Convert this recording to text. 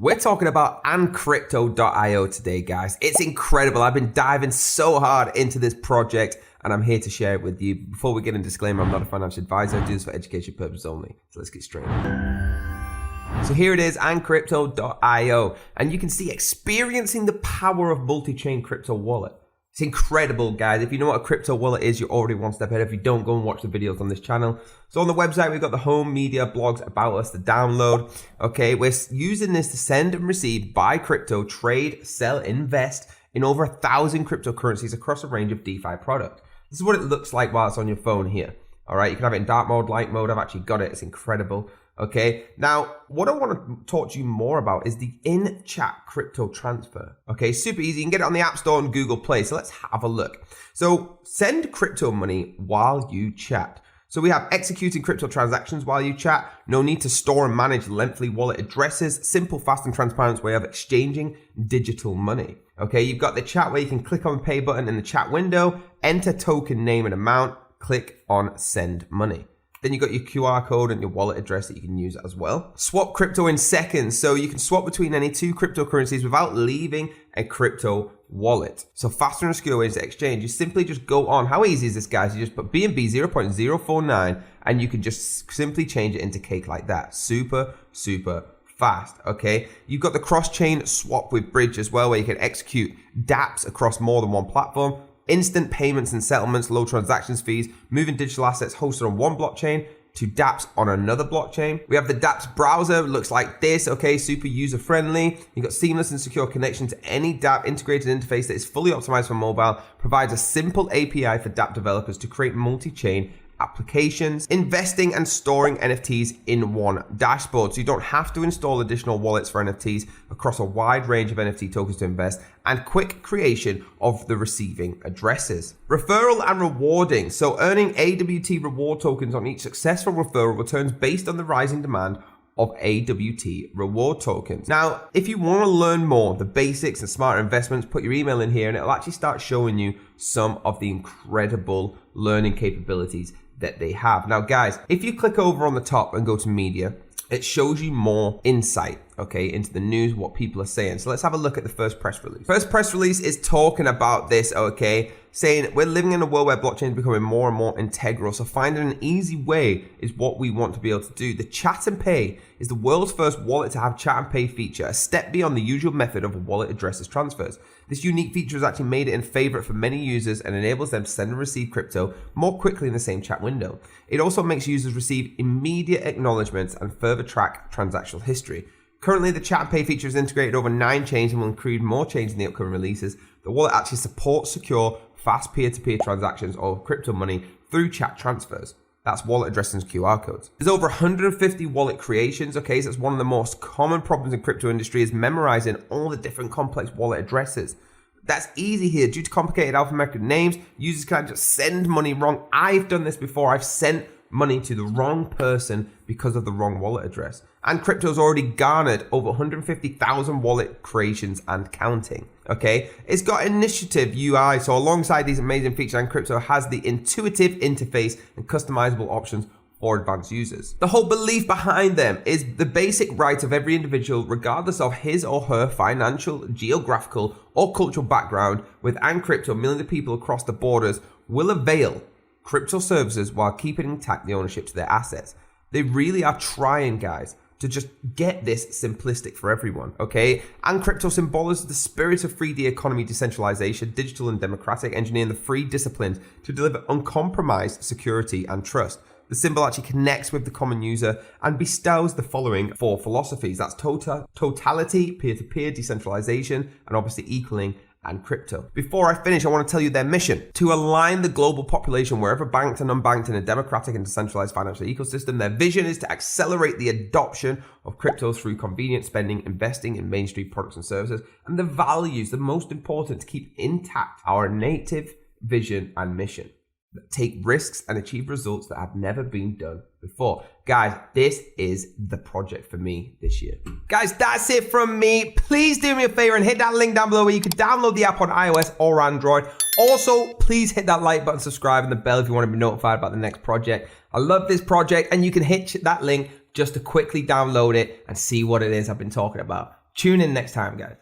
We're talking about crypto.io today, guys. It's incredible. I've been diving so hard into this project and I'm here to share it with you. Before we get into disclaimer, I'm not a financial advisor. I do this for education purposes only. So let's get straight in. So here it is, crypto.io, and you can see experiencing the power of multi-chain crypto wallet. It's incredible, guys. If you know what a crypto wallet is, you're already one step ahead. If you don't, go and watch the videos on this channel. So on the website, we've got the home, media, blogs, about us, the download. Okay, we're using this to send and receive, buy crypto, trade, sell, invest in over 1,000 cryptocurrencies across a range of DeFi products. This is what it looks like while it's on your phone here. All right, you can have it in dark mode, light mode. I've actually got it. It's incredible. Okay, now what I want to talk to you more about is the in-chat crypto transfer. Okay, super easy. You can get it on the App Store and Google Play. So let's have a look. So send crypto money while you chat. So we have executing crypto transactions while you chat. No need to store and manage lengthy wallet addresses. Simple, fast, and transparent way of exchanging digital money. Okay, you've got the chat where you can click on the pay button in the chat window, enter token name and amount, click on send money. Then you've got your QR code and your wallet address that you can use as well. Swap crypto in seconds. So you can swap between any two cryptocurrencies without leaving a crypto wallet. So faster and secure ways to exchange. You simply just go on. How easy is this, guys? You just put BNB 0.049 and you can just simply change it into cake like that. Super, super fast. Okay. You've got the cross-chain swap with Bridge as well, where you can execute dApps across more than one platform. Instant payments and settlements, low transactions fees, moving digital assets hosted on one blockchain to dApps on another blockchain. We have the dApps browser, looks like this, okay, super user friendly. You've got seamless and secure connection to any dApp integrated interface that is fully optimized for mobile, provides a simple API for dApp developers to create multi-chain applications, investing and storing NFTs in one dashboard. So you don't have to install additional wallets for NFTs across a wide range of NFT tokens to invest, and quick creation of the receiving addresses. Referral and rewarding. So earning AWT reward tokens on each successful referral returns based on the rising demand of AWT reward tokens. Now, if you want to learn more, the basics and smarter investments, put your email in here and it'll actually start showing you some of the incredible learning capabilities that they have. Now, guys, if you click over on the top and go to media, it shows you more insight, okay, into the news, what people are saying. So let's have a look at the first press release. First press release is talking about this, okay, saying we're living in a world where blockchain is becoming more and more integral. So finding an easy way is what we want to be able to do. The chat and pay is the world's first wallet to have chat and pay feature, a step beyond the usual method of wallet addresses transfers. This unique feature has actually made it in favorite for many users and enables them to send and receive crypto more quickly in the same chat window. It also makes users receive immediate acknowledgements and further track transactional history. Currently, the chat and pay feature is integrated over 9 chains and will include more chains in the upcoming releases. The wallet actually supports secure, fast peer-to-peer transactions of crypto money through chat transfers. That's wallet addresses and QR codes. There's over 150 wallet creations, okay, so it's one of the most common problems in crypto industry is memorizing all the different complex wallet addresses. That's easy here. Due to complicated alphanumeric names, users can just send money wrong. I've done this before. I've sent money to the wrong person because of the wrong wallet address. And crypto's already garnered over 150,000 wallet creations and counting. Okay, it's got initiative UI. So alongside these amazing features, and crypto has the intuitive interface and customizable options for advanced users. The whole belief behind them is the basic right of every individual, regardless of his or her financial, geographical, or cultural background. With crypto, millions of people across the borders will avail crypto services while keeping intact the ownership to their assets. They really are trying, guys, to just get this simplistic for everyone, okay? And crypto symbolizes the spirit of 3D economy, decentralization, digital and democratic, engineering the free disciplines to deliver uncompromised security and trust. The symbol actually connects with the common user and bestows the following 4 philosophies. That's totality, peer-to-peer, decentralization, and obviously equaling and crypto. Before I finish, I want to tell you their mission: to align the global population wherever banked and unbanked in a democratic and decentralized financial ecosystem. Their vision is to accelerate the adoption of crypto through convenient spending, investing in mainstream products and services, and the values, the most important, to keep intact our native vision and mission. Take risks and achieve results that have never been done before. Guys, this is the project for me this year. Guys, that's it from me. Please do me a favor and hit that link down below where you can download the app on iOS or Android. Also, please hit that like button, subscribe, and the bell if you want to be notified about the next project. I love this project, and you can hit that link just to quickly download it and see what it is I've been talking about. Tune in next time, guys.